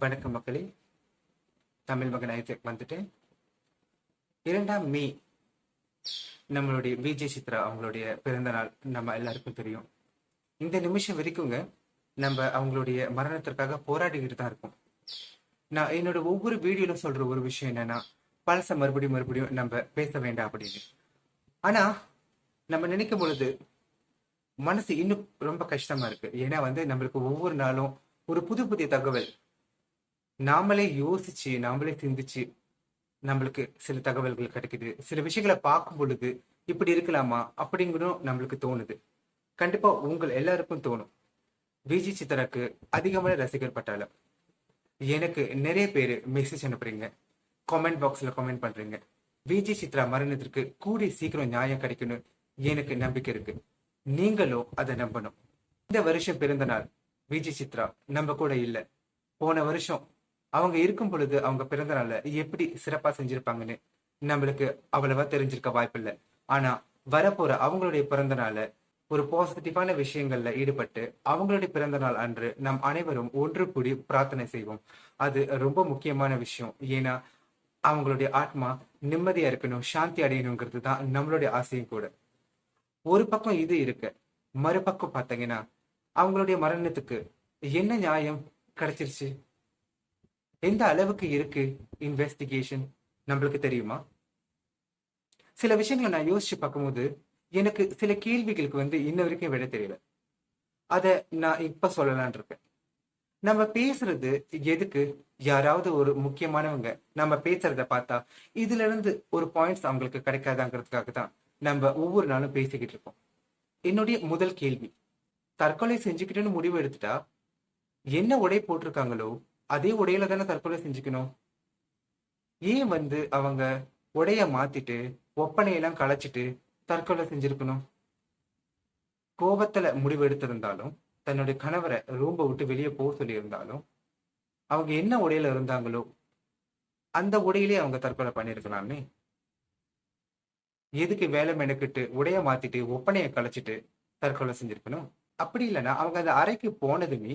வணக்கம் மக்களே. தமிழ் மகன் ஐசக் வந்துட்டேன். 2ஆம் மே நம்மளுடைய விஜய் சித்ரா அவங்களுடைய பிறந்த நாள் நம்ம எல்லாருக்கும் தெரியும். இந்த நிமிஷம் வரைக்குங்க நம்ம அவங்களுடைய மரணத்திற்காக போராடிக்கிட்டு தான் இருக்கோம். நான் என்னோட ஒவ்வொரு வீடியோல சொல்ற ஒரு விஷயம் என்னன்னா, பழச மறுபடியும் நம்ம பேச வேண்டாம் அப்படின்னு. ஆனா நம்ம நினைக்கும் பொழுது மனசு இன்னும் ரொம்ப கஷ்டமா இருக்கு. ஏன்னா நம்மளுக்கு ஒவ்வொரு நாளும் ஒரு புது புதிய தகவல் நாமளே யோசிச்சு நாமளே சிந்திச்சு நம்மளுக்கு சில தகவல்கள் கிடைக்குது. சில விஷயங்களை பார்க்கும் பொழுது இப்படி இருக்கலாமா அப்படிங்கிறதும் நம்மளுக்கு தோணுது. கண்டிப்பா உங்கள் எல்லாருக்கும் தோணும். விஜய் சித்ராக்கு அதிகமான ரசிகர் பட்டாளம். எனக்கு நிறைய பேர் மெசேஜ் அனுப்புறீங்க, கமெண்ட் பாக்ஸ்ல கமெண்ட் பண்றீங்க. விஜய் சித்ரா மரணத்திற்கு கூடிய சீக்கிரம் நியாயம் கிடைக்கணும் எனக்கு நம்பிக்கை இருக்கு. நீங்களும் அதை நம்பணும். இந்த வருஷம் பிறந்த நாள் விஜய் சித்ரா நம்ம கூட இல்ல. போன வருஷம் அவங்க இருக்கும் பொழுது அவங்க பிறந்த நாள்ல எப்படி சிறப்பா செஞ்சிருப்பாங்கன்னு நம்மளுக்கு அவ்வளவா தெரிஞ்சிருக்க வாய்ப்பில்லை. ஆனா வரப்போற அவங்களுடைய பிறந்த நாள ஒரு பாசிட்டிவான விஷயங்கள்ல ஈடுபட்டு அவங்களுடைய பிறந்த நாள் அன்று நம் அனைவரும் ஒன்று கூடி பிரார்த்தனை செய்வோம். அது ரொம்ப முக்கியமான விஷயம். ஏன்னா அவங்களுடைய ஆத்மா நிம்மதியா இருக்கணும், சாந்தி அடையணுங்கிறது தான் நம்மளுடைய ஆசையும் கூட. ஒரு பக்கம் இது இருக்கு, மறுபக்கம் பார்த்தீங்கன்னா அவங்களுடைய மரணத்துக்கு என்ன நியாயம் கிடைச்சிருச்சு, எந்த அளவுக்கு இருக்கு இன்வெஸ்டிகேஷன் நம்மளுக்கு தெரியுமா? சில விஷயங்களை நான் யோசிச்சு பார்க்கும்போது எனக்கு சில கேள்விகளுக்கு இன்ன வரைக்கும் விட தெரியல. அத நான் இப்ப சொல்லலான் இருக்கேன். நம்ம பேசுறது எதுக்கு? யாராவது ஒரு முக்கியமானவங்க நம்ம பேசுறத பார்த்தா இதுல இருந்து ஒரு பாயிண்ட்ஸ் அவங்களுக்கு கிடைக்காதாங்கிறதுக்காக தான் நம்ம ஒவ்வொரு நாளும் பேசிக்கிட்டு இருக்கோம். என்னுடைய முதல் கேள்வி, தற்கொலை செஞ்சுக்கிட்டுன்னு முடிவு எடுத்துட்டா என்ன உடை போட்டிருக்காங்களோ அதே உடையில தானே தற்கொலை செஞ்சுக்கணும். ஏன் அவங்க உடைய மாத்திட்டு ஒப்பனையெல்லாம் களைச்சிட்டு தற்கொலை செஞ்சிருக்கணும்? கோபத்துல முடிவு எடுத்திருந்தாலும், தன்னுடைய கணவரை ரூம்ப விட்டு வெளியே போக சொல்லியிருந்தாலும், அவங்க என்ன உடையில இருந்தாங்களோ அந்த உடையிலே அவங்க தற்கொலை பண்ணிருக்கலாமே. எதுக்கு வேலை மெனக்கிட்டு உடைய மாத்திட்டு ஒப்பனையை களைச்சிட்டு தற்கொலை செஞ்சிருக்கணும்? அப்படி இல்லைன்னா அவங்க அந்த அறைக்கு போனதுமே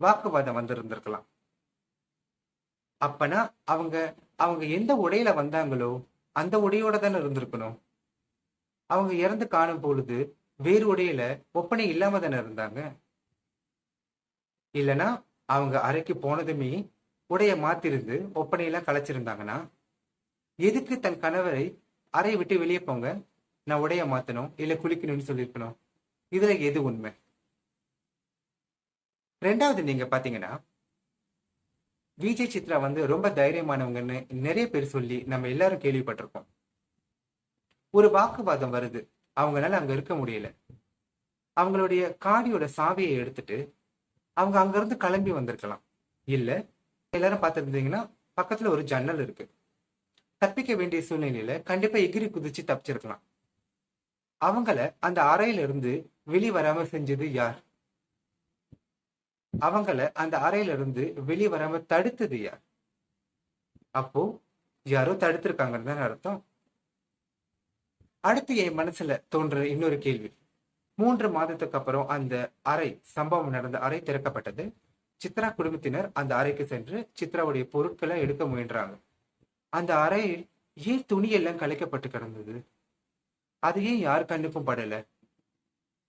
வாக்குவாதம் வந்திருந்திருக்கலாம். அப்பனா அவங்க அவங்க எந்த உடையில வந்தாங்களோ அந்த உடையோட தானே இருந்திருக்கணும். அவங்க இறந்து காணும் பொழுது வேறு உடையில ஒப்பனை இல்லாம தானே இருந்தாங்க. இல்லைன்னா அவங்க அறைக்கு போனதுமே உடைய மாத்திருந்து ஒப்பனையெல்லாம் கலைச்சிருந்தாங்கன்னா எதுக்கு தன் கணவரை அறையை விட்டு வெளியே போங்க, நான் உடைய மாத்தணும் இல்ல குளிக்கணும்னு சொல்லியிருக்கணும்? இதுல எது உண்மை? ரெண்டாவது, நீங்க பாத்தீங்கன்னா விஜய் சித்ரா ரொம்ப தைரியமானவங்கன்னு நிறைய பேர் சொல்லி நம்ம எல்லாரும் கேள்விப்பட்டிருக்கோம். ஒரு வாக்குவாதம் வருது, அவங்களால அங்க இருக்க முடியல. அவங்களுடைய காடியோட சாவியை எடுத்துட்டு அவங்க அங்க இருந்து கிளம்பி வந்திருக்கலாம். இல்ல, எல்லாரும் பார்த்திருந்தீங்கன்னா பக்கத்துல ஒரு ஜன்னல் இருக்கு. தப்பிக்க வேண்டிய சூழ்நிலையில கண்டிப்பா எகிரி குதிச்சு தப்பிச்சிருக்கலாம். அவங்கள அந்த அறையில இருந்து வெளியே வராம செஞ்சது யார்? அவங்கள அந்த அறையில இருந்து வெளியே வராம தடுத்தது யார்? அப்போ யாரோ தடுத்திருக்காங்கன்னு தான் அர்த்தம். அடுத்து என் மனசுல தோன்ற இன்னொரு கேள்வி, 3 மாதத்துக்கு அப்புறம் அந்த அறை, சம்பவம் நடந்த அறை திறக்கப்பட்டது. சித்ரா குடும்பத்தினர் அந்த அறைக்கு சென்று சித்ராவுடைய பொருட்களை எடுக்க முயன்றாங்க. அந்த அறையில் ஏன் துணியெல்லாம் கலைக்கப்பட்டு கிடந்தது? அது ஏன் யார் கண்ணுக்கும் படல?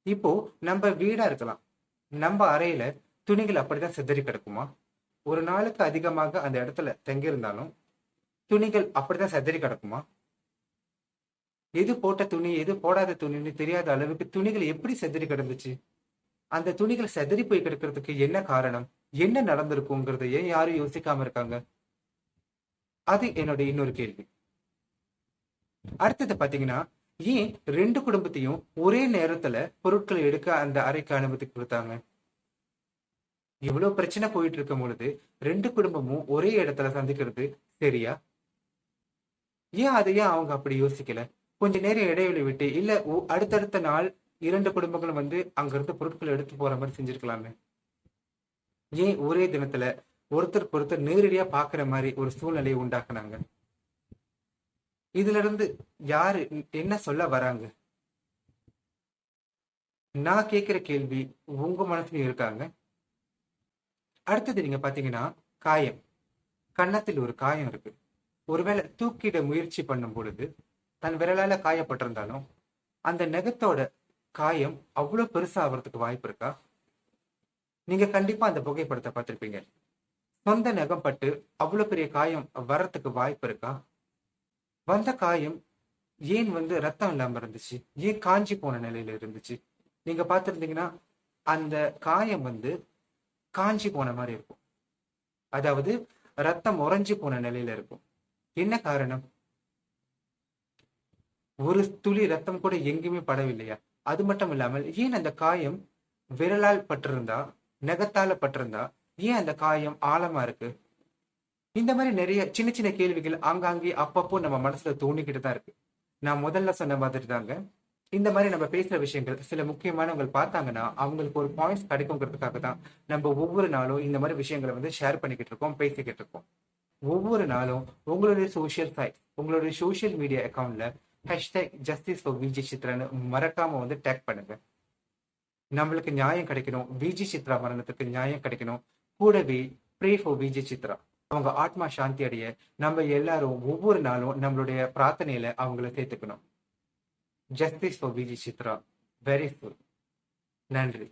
இப்போ நம்ம வீடா இருக்கலாம், நம்ம அறையில துணிகள் அப்படிதான் சிதறி கிடக்குமா? ஒரு நாளுக்கு அதிகமாக அந்த இடத்துல தங்கியிருந்தாலும் துணிகள் அப்படிதான் சிதறி கிடக்குமா? எது போட்ட துணி எது போடாத துணின்னு தெரியாத அளவுக்கு துணிகள் எப்படி செதறி கிடந்துச்சு? அந்த துணிகள் செதறி போய் கிடக்கிறதுக்கு என்ன காரணம்? என்ன நடந்திருக்குங்கிறத ஏன் யாரும் யோசிக்காம இருக்காங்க? அது என்னோட இன்னொரு கேள்வி. அடுத்தது பாத்தீங்கன்னா, ஏன் 2 குடும்பத்தையும் ஒரே நேரத்துல பொருட்களை எடுக்க அந்த அறைக்கு அனுமதி கொடுத்தாங்க? இவ்வளவு பிரச்சனை போயிட்டு இருக்கும் பொழுது 2 குடும்பமும் ஒரே இடத்துல சந்திக்கிறது சரியா? ஏன் அதையே அவங்க அப்படி யோசிக்கல? கொஞ்ச நேரம் இடைவெளி விட்டு, இல்ல அடுத்தடுத்த நாள் 2 குடும்பங்களும் அங்க இருந்து பொருட்களை எடுத்து போற மாதிரி செஞ்சிருக்கலாமே. ஏன் ஒரே தினத்துல ஒருத்தருக்கு ஒருத்தர் நேரடியா பாக்குற மாதிரி ஒரு சூழ்நிலையை உண்டாக்குனாங்க? இதுல இருந்து யாரு என்ன சொல்ல வராங்க? நான் கேட்கிற கேள்வி உங்க மனசுலயும் இருக்காங்க. அடுத்தது நீங்க பாத்தீங்கன்னா, காயம். கன்னத்தில் ஒரு காயம் இருக்கு. ஒருவேளை தூக்கிட முயற்சி பண்ணும் பொழுது தன் விரலால காயப்பட்டிருந்தாலும் அந்த நகத்தோட காயம் அவ்வளவு பெருசா ஆகிறதுக்கு வாய்ப்பு இருக்கா? நீங்க கண்டிப்பா அந்த புகைப்படத்தை பார்த்திருப்பீங்க. சொந்த நகம் பட்டு அவ்வளவு பெரிய காயம் வர்றதுக்கு வாய்ப்பு இருக்கா? வந்த காயம் ஏன் ரத்தம் இல்லாம இருந்துச்சு? ஏன் காஞ்சி போன நிலையில இருந்துச்சு? நீங்க பார்த்திருந்தீங்கன்னா அந்த காயம் காஞ்சி போன மாதிரி இருக்கும். அதாவது ரத்தம் உறைஞ்சு போன நிலையில இருக்கும். என்ன காரணம்? ஒரு துளி ரத்தம் கூட எங்கேயுமே படவில்லையா? அது மட்டும் இல்லாமல் ஏன் அந்த காயம் விரலால் பட்டிருந்தா, நகத்தால பட்டிருந்தா ஏன் அந்த காயம் ஆழமா இருக்கு? இந்த மாதிரி நிறைய சின்ன சின்ன கேள்விகள் ஆங்காங்கே அப்பப்போ நம்ம மனசுல தோணிக்கிட்டு தான் இருக்கு. நான் முதல்ல சொன்ன மாதிரி தாங்க, இந்த மாதிரி நம்ம பேசுற விஷயங்கள் சில முக்கியமானவங்க பார்த்தாங்கன்னா அவங்களுக்கு ஒரு பாயிண்ட்ஸ் கிடைக்குங்கிறதுக்காக தான் நம்ம ஒவ்வொரு நாளும் இந்த மாதிரி விஷயங்களை ஷேர் பண்ணிக்கிட்டு இருக்கோம், பேசிக்கிட்டு இருக்கோம். ஒவ்வொரு நாளும் உங்களுடைய சோஷியல் சைட், உங்களுடைய சோஷியல் மீடியா அக்கௌண்ட்ல #Justice for VJ சித்ரான்னு மறக்காம டேக் பண்ணுங்க. நம்மளுக்கு நியாயம் கிடைக்கணும், விஜி சித்ரா மரணத்துக்கு நியாயம் கிடைக்கணும். கூடவே ப்ரே ஃபார் விஜி சித்ரா, அவங்க ஆத்மா சாந்தி அடைய நம்ம எல்லாரும் ஒவ்வொரு நாளும் நம்மளுடைய பிரார்த்தனையில அவங்கள சேர்த்துக்கணும். Justice for Viji Chitra. Very full. நன்றி.